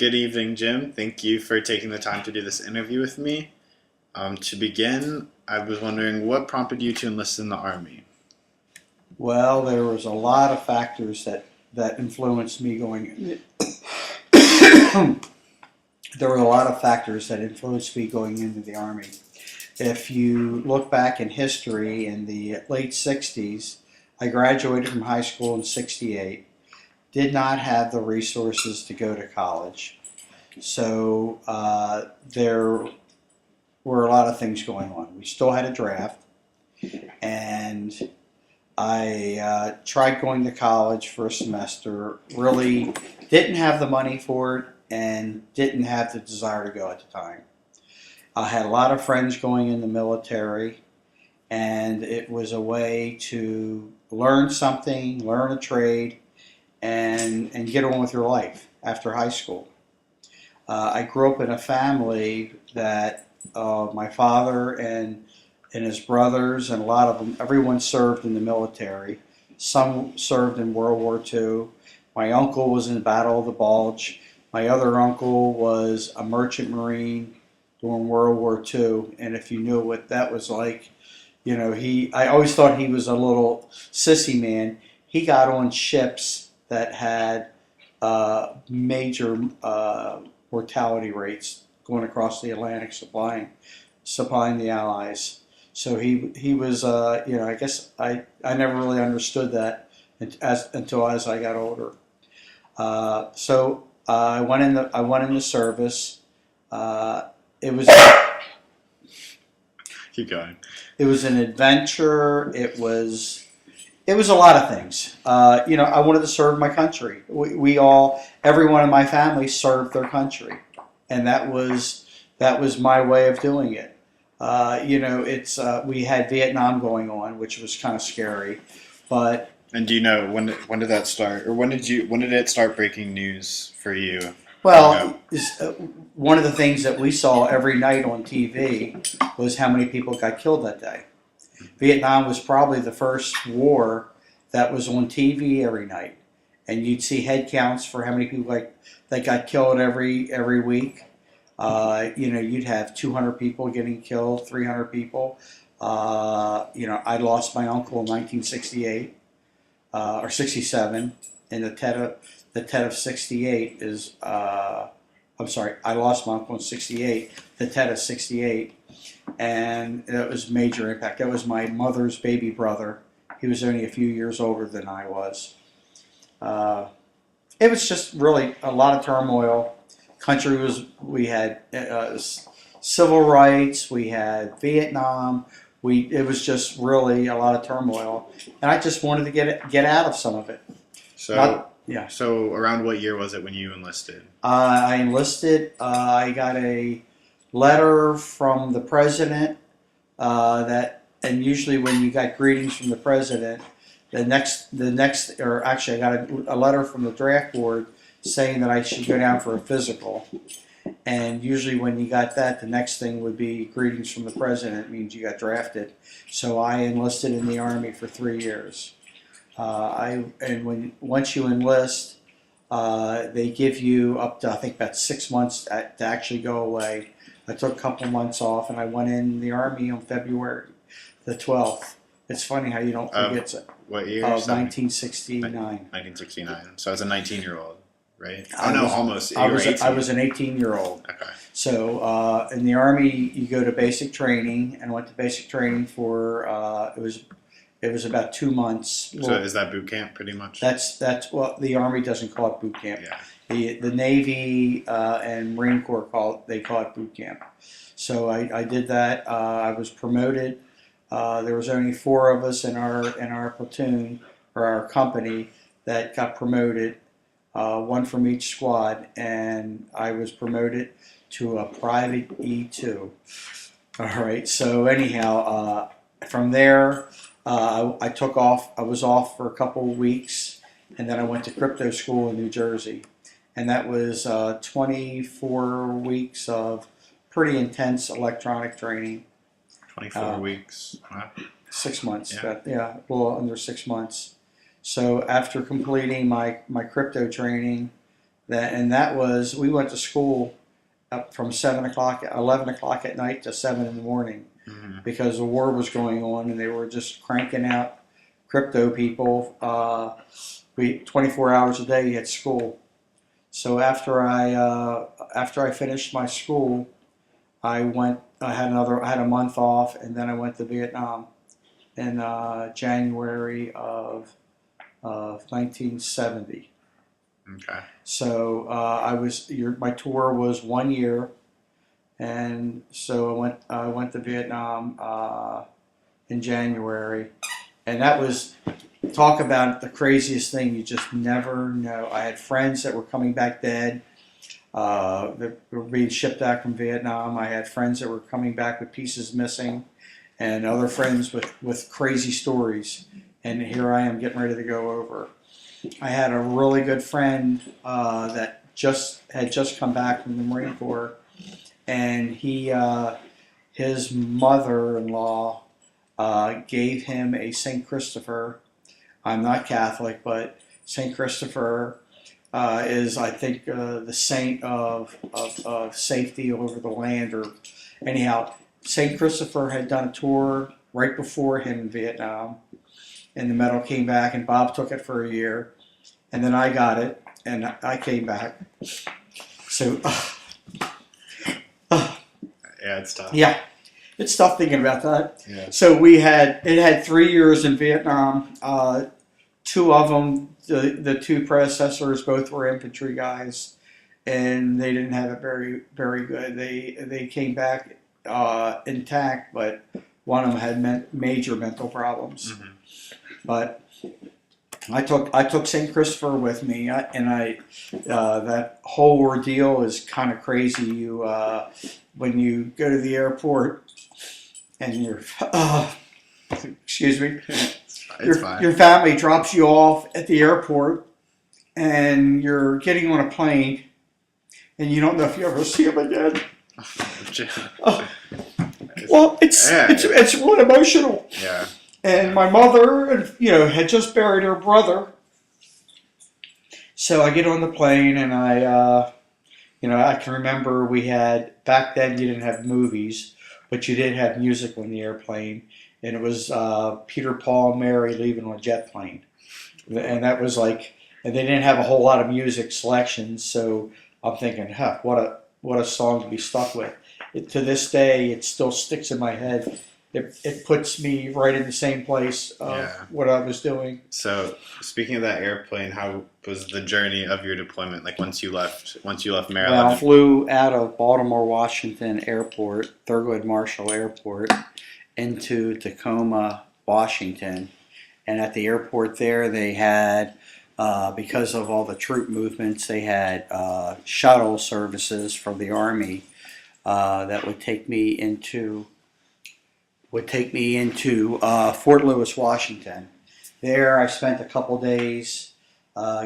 Good evening, Jim. Thank you for taking the time to do this interview with me. To begin, I was wondering what prompted you to enlist in the Army? Well, there was a lot of factors that influenced me going. There were a lot of factors that influenced me going into the Army. If you look back in history, in the late 60s, I graduated from high school in 68, did not have the resources to go to college. So there were a lot of things going on. We still had a draft, and I tried going to college for a semester, really didn't have the money for it and didn't have the desire to go at the time. I had a lot of friends going in the military, and it was a way to learn something, learn a trade, and get on with your life after high school. I grew up in a family that my father and his brothers and a lot of them, everyone served in the military. Some served in World War II. My uncle was in the Battle of the Bulge. My other uncle was a merchant marine during World War II, and if you knew what that was like, I always thought he was a little sissy man. He got on ships that had major mortality rates going across the Atlantic supplying the Allies. So he was, I guess I never really understood that until as I got older. So I went in the service. It was Keep going. It was an adventure. It was a lot of things. I wanted to serve my country. Everyone in my family served their country, and that was my way of doing it. We had Vietnam going on, which was kind of scary, but. And do you know when did that start, or when did it start breaking news for you? Well, one of the things that we saw every night on TV was how many people got killed that day. Vietnam was probably the first war that was on TV every night, and you'd see head counts for how many people that got killed every week. You'd have 200 people getting killed, 300 people. I lost my uncle in 1968 or 67, and the Tet of 68 is. I'm sorry, I lost my uncle in 68. The Tet of 68. And that was major impact. That was my mother's baby brother. He was only a few years older than I was. It was just really a lot of turmoil. We had civil rights, we had Vietnam. It was just really a lot of turmoil, and I just wanted to get out of some of it. So around what year was it when you enlisted? I enlisted. I got a letter from the president and usually when you got greetings from the president, I got a letter from the draft board saying that I should go down for a physical. And usually when you got that, the next thing would be greetings from the president. It means you got drafted. So I enlisted in the Army for 3 years. Once you enlist, they give you up to I think about 6 months to actually go away. I took a couple months off, and I went in the Army on February the 12th. It's funny how you don't forget it. What year? Of 1969. 1969. So I was a 19-year-old, right? Almost. I was an 18-year-old. Okay. So in the Army, you go to basic training, and went to basic training for it was about 2 months. So is that boot camp pretty much? That's the Army doesn't call it boot camp. Yeah. The Navy and Marine Corps call it boot camp. So I did that. I was promoted. There was only 4 of us in our platoon or our company that got promoted, 1 from each squad, and I was promoted to a private E2. All right. So anyhow, from there. I took off. I was off for a couple of weeks, and then I went to crypto school in New Jersey, and that was 24 weeks of pretty intense electronic training. 24 weeks. Wow. 6 months. Yeah. A little under 6 months. So after completing my crypto training, That was, we went to school up from 11 o'clock at night to 7 in the morning Hmm. because the war was going on and they were just cranking out crypto people. We 24 hours a day at school. So after I finished my school, I went. I had a month off, and then I went to Vietnam in January of 1970. Okay. So my tour was 1 year, and so I went to Vietnam in January, and that was, talk about the craziest thing. You just never know. I had friends that were coming back dead. That were being shipped back from Vietnam. I had friends that were coming back with pieces missing, and other friends with crazy stories. And here I am getting ready to go over. I had a really good friend that had just come back from the Marine Corps, and his mother-in-law gave him a St. Christopher. I'm not Catholic, but St. Christopher is, I think, the saint of safety over the land. Or anyhow, St. Christopher had done a tour right before him in Vietnam, and the medal came back, and Bob took it for a year, and then I got it, and I came back. So, Yeah, it's tough. yeah, it's tough thinking about that. Yeah. So it had 3 years in Vietnam. Two of them, the two predecessors, both were infantry guys, and they didn't have it very very good. They came back intact, but one of them had major mental problems. Hmm. But I took St. Christopher with me, that whole ordeal is kind of crazy. When you go to the airport and you're excuse me. It's fine. Your family drops you off at the airport, and you're getting on a plane, and you don't know if you ever see them again. Well, it's really emotional. Yeah. And my mother, had just buried her brother. So I get on the plane, and I can remember back then you didn't have movies, but you did have music on the airplane. And it was Peter, Paul, and Mary leaving on a jet plane, and that was like, and they didn't have a whole lot of music selections, so I'm thinking, what a song to be stuck with. To this day, it still sticks in my head. It puts me right in the same place of what I was doing. So, speaking of that airplane, how was the journey of your deployment? Like once you left Maryland? Well, I flew out of Baltimore Washington Airport, Thurgood Marshall Airport, into Tacoma, Washington, and at the airport there they had, because of all the troop movements, they had shuttle services from the Army that would take me into Fort Lewis, Washington. There I spent a couple days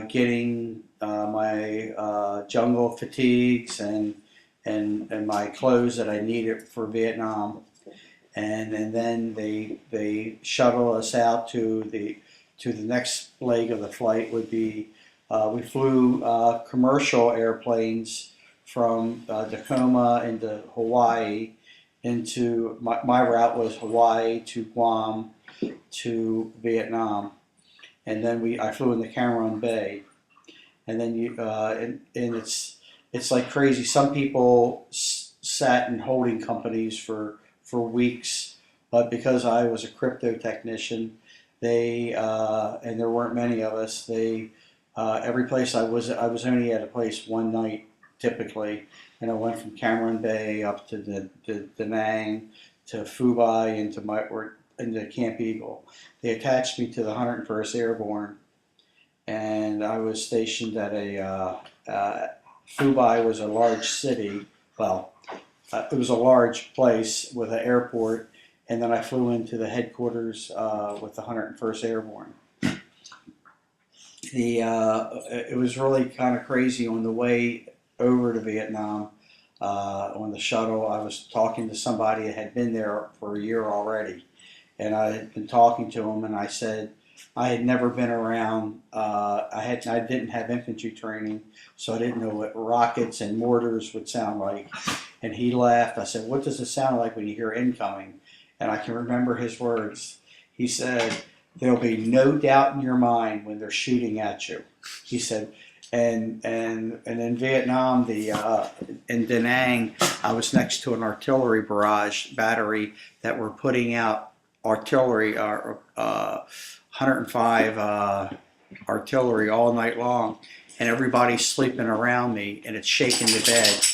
getting my jungle fatigues and my clothes that I needed for Vietnam. And then they shuttle us out to the next leg of the flight. Would be we flew commercial airplanes from Tacoma into Hawaii. Into my route was Hawaii to Guam to Vietnam, and then I flew into Cameron Bay, and then it's like crazy. Some people sat in holding companies for weeks, but because I was a crypto technician, and there weren't many of us. Every place I was only at a place one night typically, and I went from Cameron Bay up to the Da Nang to Phu Bai into Camp Eagle. They attached me to the 101st Airborne, and I was stationed at Phu Bai was a large city. Well, it was a large place with an airport, and then I flew into the headquarters with the 101st Airborne. It was really kind of crazy on the way over to Vietnam. On the shuttle, I was talking to somebody that had been there for a year already, and I had been talking to him, and I said, I had never been around. I didn't have infantry training, so I didn't know what rockets and mortars would sound like. And he laughed. I said, "What does it sound like when you hear incoming?" And I can remember his words. He said, "There'll be no doubt in your mind when they're shooting at you." He said, and in Vietnam, in Da Nang, I was next to an artillery barrage battery that were putting out artillery, 105 artillery all night long, and everybody's sleeping around me, and it's shaking the bed,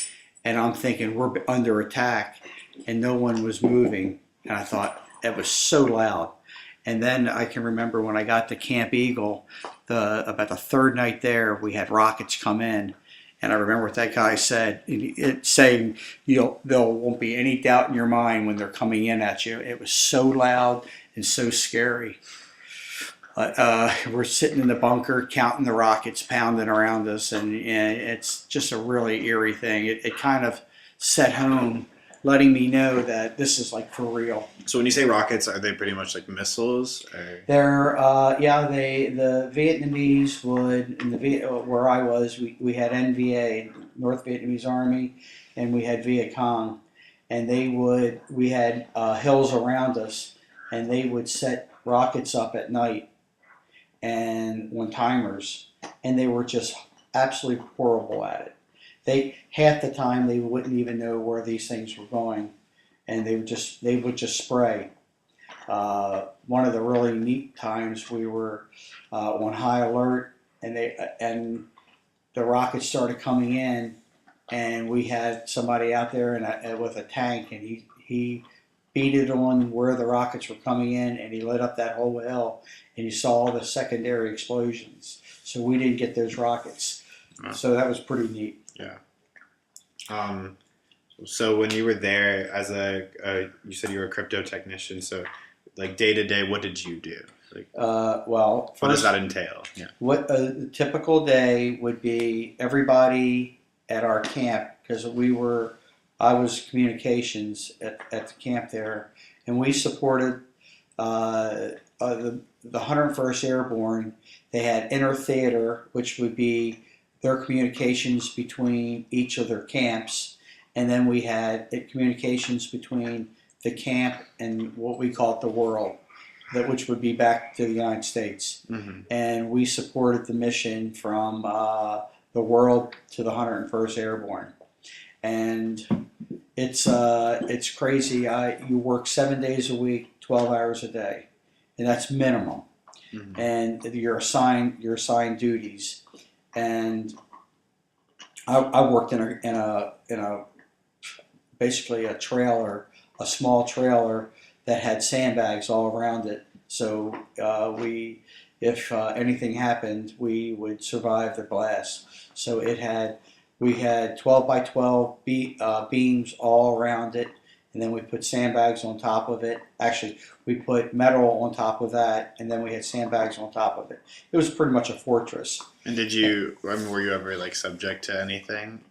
and I'm thinking we're under attack, and no one was moving, and I thought it was so loud. And then I can remember when I got to Camp Eagle, about the third night there, we had rockets come in. And I remember what that guy said, saying, there won't be any doubt in your mind when they're coming in at you. It was so loud and so scary. We're sitting in the bunker counting the rockets pounding around us, and it's just a really eerie thing. It kind of set home, letting me know that this is like for real. So when you say rockets, are they pretty much like missiles? Or? They're the Vietnamese would where I was we had NVA, North Vietnamese Army, and we had Viet Cong, and we had hills around us, and they would set rockets up at night and on timers, and they were just absolutely horrible at it. Half the time they wouldn't even know where these things were going, and they would just spray. One of the really neat times we were on high alert, and the rockets started coming in, and we had somebody out there with a tank, and he beat it on where the rockets were coming in, and he lit up that whole hill, and you saw all the secondary explosions. So we didn't get those rockets. Oh. So that was pretty neat. Yeah. So when you were there as you said you were a crypto technician, so like day to day, what did you do? Like, Well, what does that entail? Yeah. What a typical day would be, everybody at our camp, because I was communications at the camp there, and we supported the 101st Airborne. They had inner theater, which would be their communications between each of their camps, and then we had communications between the camp and what we called the world, which would be back to the United States. Mm-hmm. And we supported the mission from the world to the 101st Airborne. And it's crazy. You work 7 days a week, 12 hours a day, and that's minimum. Mm-hmm. And you're assigned duties. And I worked in a basically a trailer, a small trailer that had sandbags all around it. So if anything happened, we would survive the blast. So we had 12 by 12 beams all around it, and then we put sandbags on top of it. Actually, we put metal on top of that, and then we had sandbags on top of it. It was pretty much a fortress. And were you ever like subject to anything?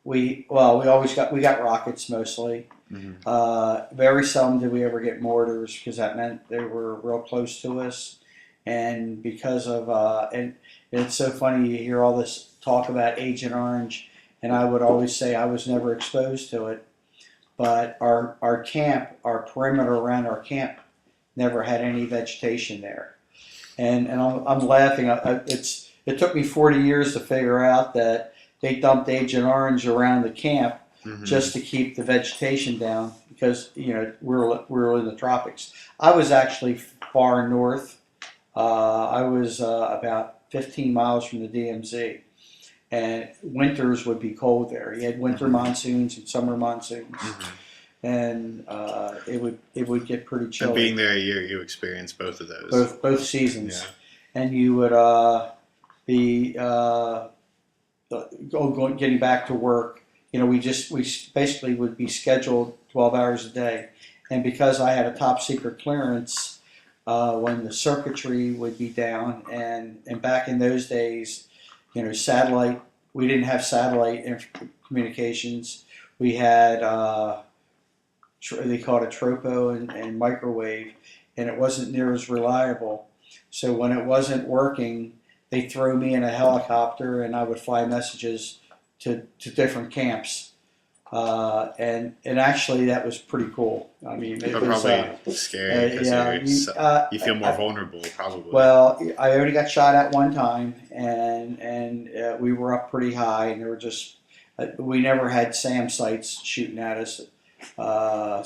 We got rockets mostly. Mm-hmm. Very seldom did we ever get mortars, because that meant they were real close to us. And because of and it's so funny, you hear all this talk about Agent Orange, and I would always say I was never exposed to it. But our perimeter around our camp never had any vegetation there. And I'm laughing. It took me 40 years to figure out that they dumped Agent Orange around the camp, mm-hmm. just to keep the vegetation down, because we're in the tropics. I was actually far north. I was about 15 miles from the DMZ, and winters would be cold there. You had winter monsoons and summer monsoons, mm-hmm. and it would get pretty chilly. And being there a year, you experienced both of those. Both seasons, yeah. And you would be getting back to work. We basically would be scheduled 12 hours a day, and because I had a top secret clearance, when the circuitry would be down, and back in those days, satellite, we didn't have satellite communications. We had they called it tropo and microwave, and it wasn't near as reliable. So when it wasn't working, they threw me in a helicopter and I would fly messages to different camps. And actually that was pretty cool. I mean, it But was probably scary because you feel more vulnerable, probably. well, I already got shot at one time, and we were up pretty high, and there were just we never had SAM sites shooting at us,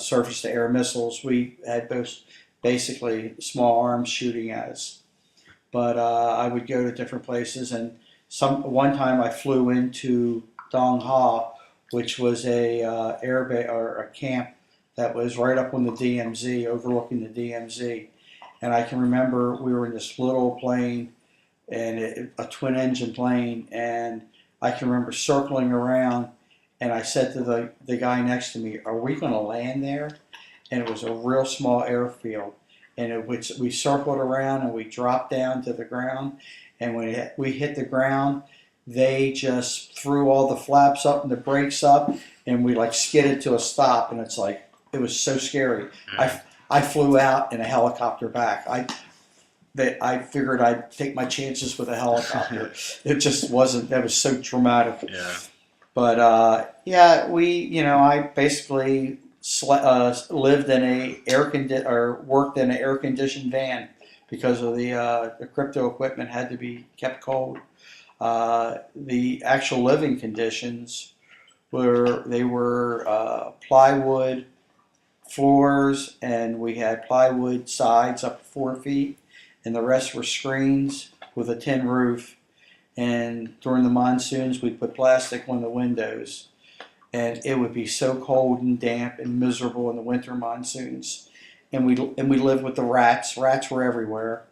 surface to air missiles. We had both basically small arms shooting at us. But I would go to different places, and one time I flew into Dong Ha, which was a air base or a camp that was right up on the DMZ, overlooking the DMZ. And I can remember we were in this little plane, and a twin engine plane, and I can remember circling around, and I said to the guy next to me, "Are we going to land there?" And it was a real small airfield, and we circled around and we dropped down to the ground, and when we hit the ground, they just threw all the flaps up and the brakes up, and we like skidded to a stop, and it's like it was so scary. I flew out in a helicopter back. I figured I'd take my chances with a helicopter. It just wasn't. That was so traumatic. Yeah. But yeah, I basically lived in worked in an air conditioned van because of the crypto equipment had to be kept cold. The actual living conditions were plywood floors, and we had plywood sides up to 4 feet, and the rest were screens with a tin roof. And during the monsoons, we'd put plastic on the windows, and it would be so cold and damp and miserable in the winter monsoons. And we lived with the rats. Rats were everywhere.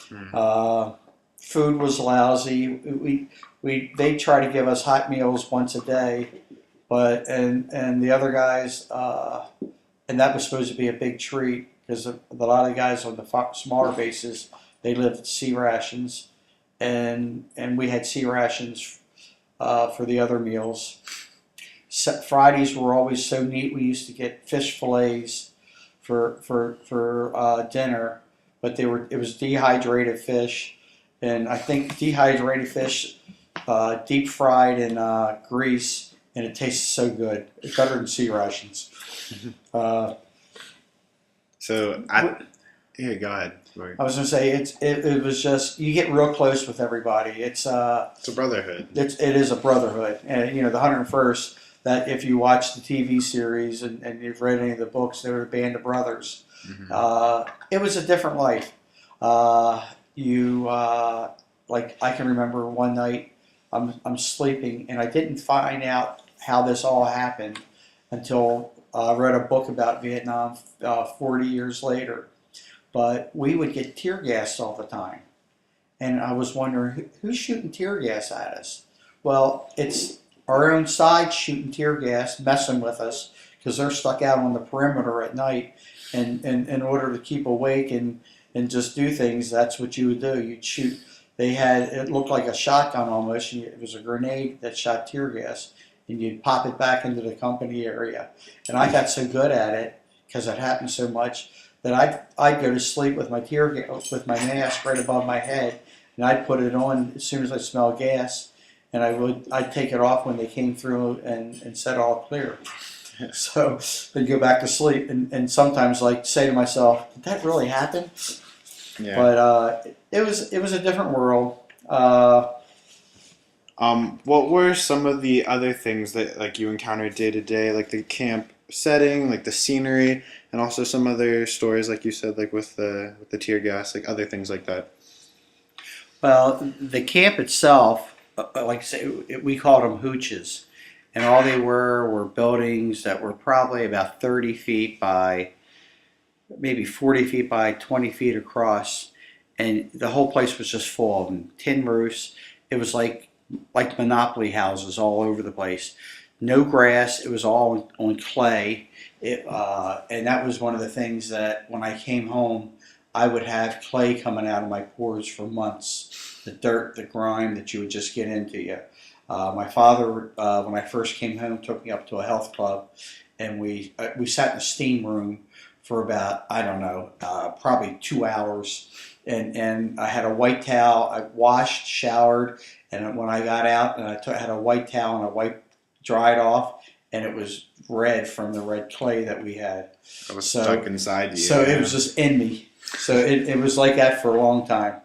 Food was lousy. They try to give us hot meals once a day, and the other guys. And that was supposed to be a big treat because a lot of the guys on the smaller bases, they lived sea rations, and we had sea rations for the other meals. Fridays were always so neat. We used to get fish fillets for dinner, but it was dehydrated fish, and I think dehydrated fish deep fried in grease, and it tastes so good. It's better than sea rations. Yeah, go ahead. Sorry. I was going to say it was just you get real close with everybody. It's a brotherhood. It is a brotherhood, and the 101st. That if you watch the TV series and you've read any of the books, they were a band of brothers. Mm-hmm. It was a different life. Like I can remember one night I'm sleeping, and I didn't find out how this all happened until I read a book about Vietnam 40 years later. But we would get tear gassed all the time. And I was wondering, who's shooting tear gas at us? Well, it's our own side shooting tear gas, messing with us, because they're stuck out on the perimeter at night. And in order to keep awake and just do things, that's what you would do. You'd shoot. It looked like a shotgun almost. It was a grenade that shot tear gas, and you'd pop it back into the company area. And I got so good at it because it happened so much that I'd go to sleep with my mask right above my head, and I'd put it on as soon as I smelled gas, and I'd take it off when they came through and said all clear. So I'd go back to sleep, and sometimes like say to myself, did that really happen? Yeah. But it was a different world. What were some of the other things that like you encountered day to day, like the camp setting, like the scenery, and also some other stories, like you said, like with the tear gas, like other things like that? Well, the camp itself, like I say, we called them hooches, and all they were buildings that were probably about 30 feet by maybe 40 feet by 20 feet across, and the whole place was just full of them. Tin roofs. It was like Monopoly houses all over the place. No grass. It was all on clay. And that was one of the things that when I came home, I would have clay coming out of my pores for months. The dirt, the grime that you would just get into you. My father, when I first came home, took me up to a health club, and we sat in the steam room for about, I don't know, probably 2 hours. And I had a white towel. I washed, showered, and when I got out, and had a white towel and I dried off, and it was red from the red clay that we had. I was stuck inside you. So it was just in me. So it was like that for a long time.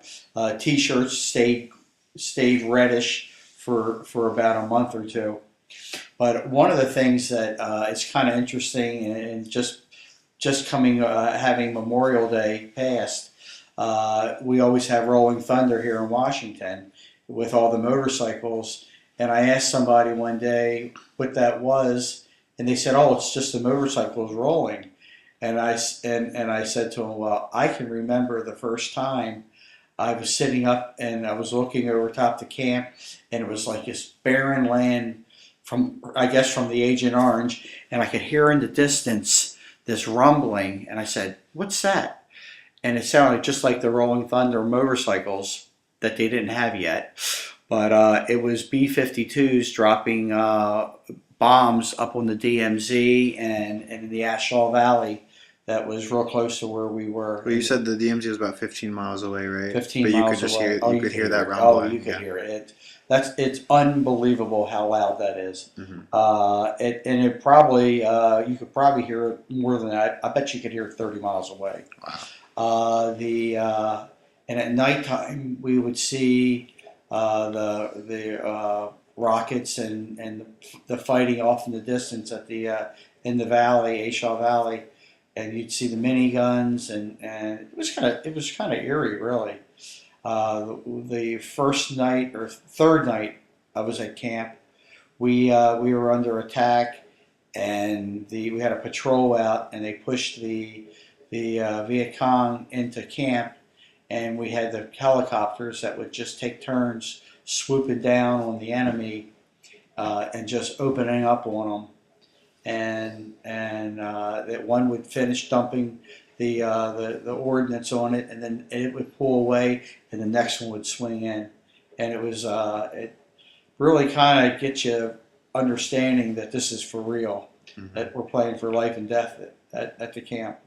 T-shirts stayed reddish for about a month or two. But one of the things that is kind of interesting, and just coming having Memorial Day past, we always have Rolling Thunder here in Washington with all the motorcycles. And I asked somebody one day what that was, and they said, "Oh, it's just the motorcycles rolling." And I said to him, "Well, I can remember the first time I was sitting up and I was looking over top the camp, and it was like this barren land from the Agent Orange, and I could hear in the distance this rumbling, and I said, 'What's that?' And it sounded just like the Rolling Thunder motorcycles that they didn't have yet, but it was B-52s dropping bombs up on the DMZ and in the Ashall Valley. That was real close to where we were. Well, you said the DMZ was about 15 miles away, right? 15 but miles you could away. Hear, you could hear that rumbling. Oh, you could hear it. It's unbelievable how loud that is. And it probably you could probably hear it more than that. I bet you could hear it 30 miles away. Wow. And at nighttime we would see the rockets and the fighting off in the distance at the in the valley, Ashall Valley. And you'd see the miniguns, and it was kind of eerie, really. The first night or third night I was at camp, we were under attack, and we had a patrol out, and they pushed the Viet Cong into camp, and we had the helicopters that would just take turns swooping down on the enemy and just opening up on them. And that one would finish dumping the ordnance on it, and then it would pull away, and the next one would swing in, and it was it really kind of gets you understanding that this is for real, that we're playing for life and death at the camp.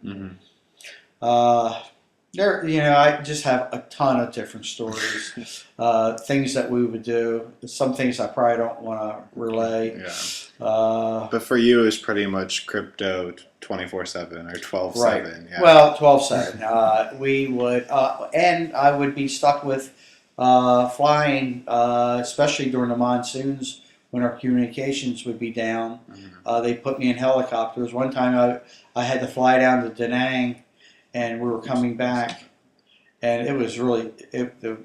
I just have a ton of different stories, things that we would do. Some things I probably don't want to relay. Yeah. But for you, it was pretty much crypto 24/7 or 12/7. Right. Yeah. Well, 12/7. We would, and I would be stuck with flying, especially during the monsoons when our communications would be down. They put me in helicopters. One time I had to fly down to Da Nang, and we were coming back, and it was really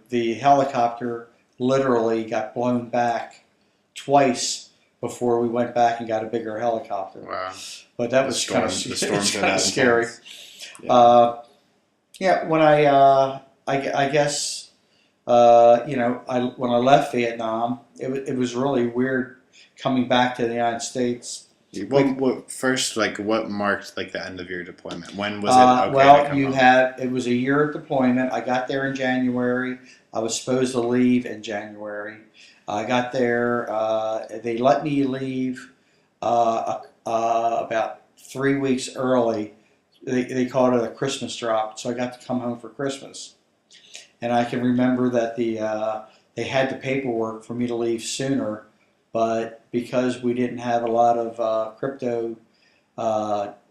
the helicopter literally got blown back twice before we went back and got a bigger helicopter. Wow. But that was kind of scary. When I guess when I left Vietnam, it was really weird coming back to the United States. What marked the end of your deployment? When was it okay to come home? It was a year deployment. I got there in January. I was supposed to leave in January. I got there. They let me leave about 3 weeks early. They called it a Christmas drop, so I got to come home for Christmas. And I can remember that they had the paperwork for me to leave sooner, but because we didn't have a lot of crypto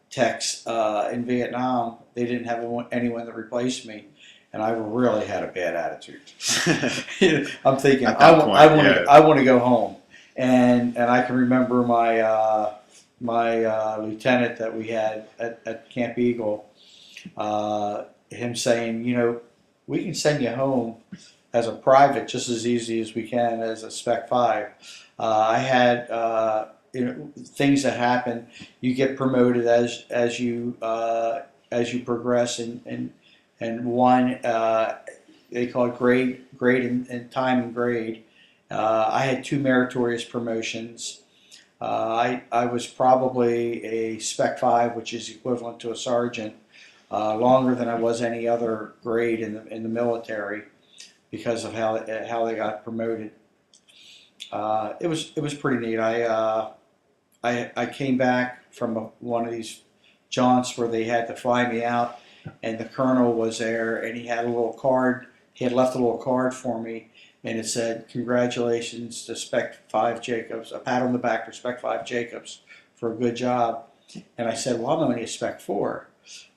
techs in Vietnam, they didn't have anyone to replace me. And I really had a bad attitude. I'm thinking, I want to go home. And I can remember my lieutenant that we had at Camp Eagle, him saying, we can send you home as a private just as easy as we can as a Spec 5. I had things that happen. You get promoted as you progress, and one they call it grade and time and grade. I had 2 meritorious promotions. I was probably a Spec 5, which is equivalent to a sergeant, longer than I was any other grade in the military because of how they got promoted. It was pretty neat. I came back from one of these jaunts where they had to fly me out, and the colonel was there, and he had a little card. He had left a little card for me, and it said, "Congratulations to Spec 5 Jacobs, a pat on the back for Spec 5 Jacobs for a good job." And I said, "Well, I'm only a Spec 4."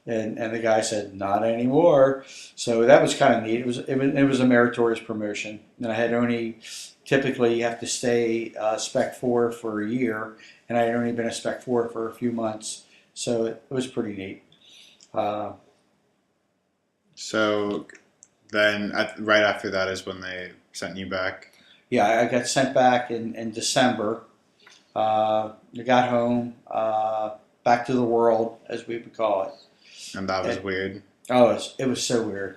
And the guy said, "Not anymore." So that was kind of neat. It was a meritorious promotion. And I had only, typically you have to stay Spec 4 for a year, and I had only been a Spec 4 for a few months. So it was pretty neat. So then, right after that is when they sent you back. Yeah, I got sent back in December. I got home, back to the world, as we would call it. And that was weird. Oh, it was so weird.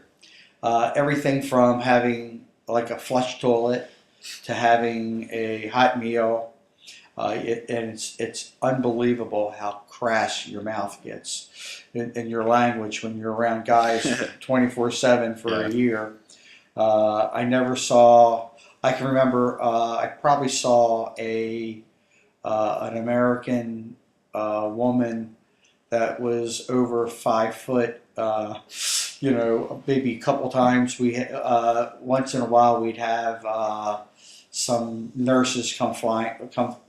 Everything from having like a flush toilet to having a hot meal. And it's unbelievable how crass your mouth gets in your language when you're around guys 24/7 for a year. I never saw. I can remember. I probably saw an American woman that was over 5 foot. Maybe a couple times once in a while we'd have some nurses come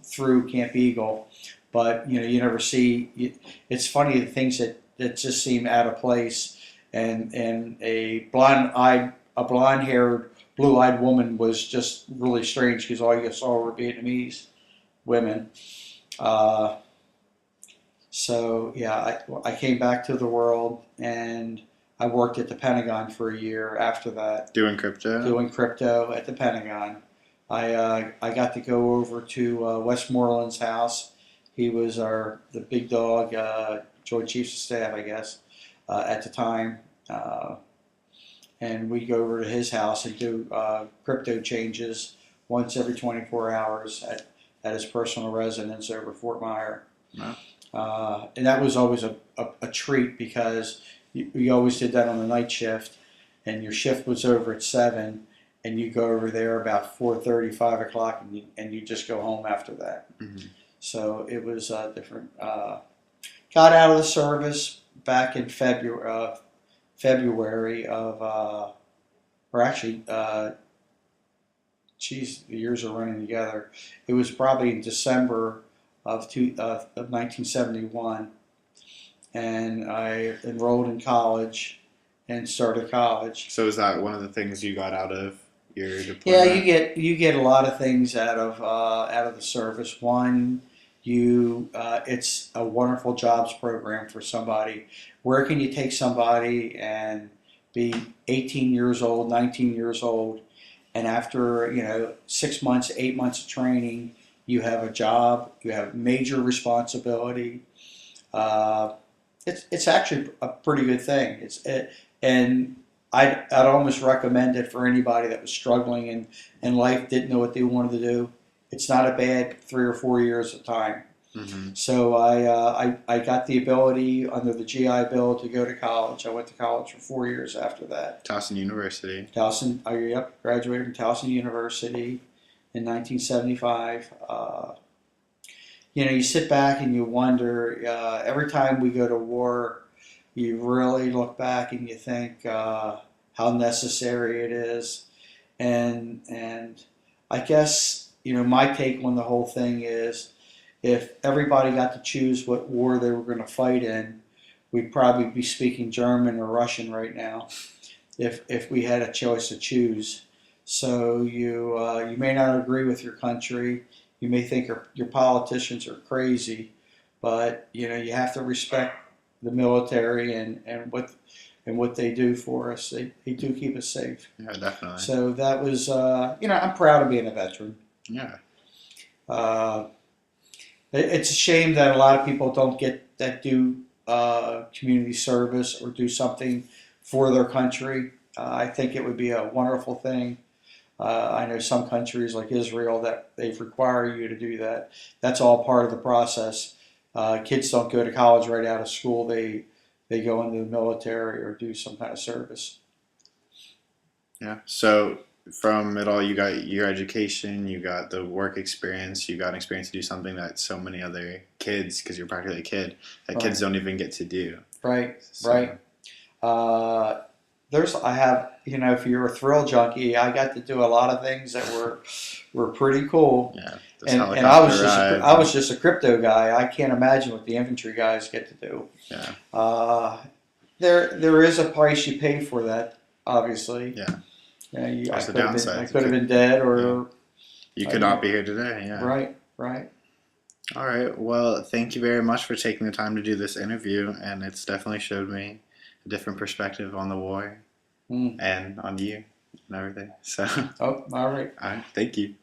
through Camp Eagle, but you never see. It's funny the things that just seem out of place, and a blonde-haired, blue-eyed woman was just really strange because all you saw were Vietnamese women. So yeah, I came back to the world, and I worked at the Pentagon for a year after that. Doing crypto? Doing crypto at the Pentagon. I got to go over to Westmoreland's house. He was the big dog, Joint Chiefs of Staff, I guess, at the time. And we'd go over to his house and do crypto changes once every 24 hours at his personal residence over Fort Myer. Wow. And that was always a treat because you always did that on the night shift, and your shift was over at 7, and you go over there about 4:30, 5 o'clock, and you just go home after that. Mm-hmm. So it was different. Got out of the service back in February of, or actually, geez, the years are running together. It was probably in December of 1971, and I enrolled in college and started college. So is that one of the things you got out of your deployment? Yeah, you get a lot of things out of the service. One, it's a wonderful jobs program for somebody. Where can you take somebody and be 18 years old, 19 years old, and after 6 months, 8 months of training, you have a job, you have major responsibility. It's actually a pretty good thing. And I'd almost recommend it for anybody that was struggling in life, didn't know what they wanted to do. It's not a bad 3 or 4 years of time. Mm-hmm. So I got the ability under the GI Bill to go to college. I went to college for 4 years after that. Towson University. Graduated from Towson University in 1975. You sit back and you wonder, every time we go to war, you really look back and you think how necessary it is. And I guess, my take on the whole thing is, if everybody got to choose what war they were going to fight in, we'd probably be speaking German or Russian right now if we had a choice to choose. So you may not agree with your country. You may think your politicians are crazy, but you have to respect the military and what they do for us. They do keep us safe. Yeah, definitely. So that was I'm proud of being a veteran. Yeah. It's a shame that a lot of people don't do community service or do something for their country. I think it would be a wonderful thing. I know some countries like Israel that they require you to do that. That's all part of the process. Kids don't go to college right out of school. They go into the military or do some kind of service. Yeah. So from it all, you got your education, you got the work experience, you got an experience to do something that so many other kids, because you're practically a kid, that Right. kids don't even get to do. Right. So, Right. I have, if you're a thrill junkie, I got to do a lot of things that were pretty cool. yeah, this And helicopter I was ride. I was just a crypto guy. I can't imagine what the infantry guys get to do. Yeah, There is a price you pay for that, obviously. yeah. I That's the could have been downside. I could have been dead or You could not be here today. Yeah. right, right. All right. Well, thank you very much for taking the time to do this interview, and it's definitely showed me a different perspective on the war and on you and everything. So, Oh, all right. all right. Thank you.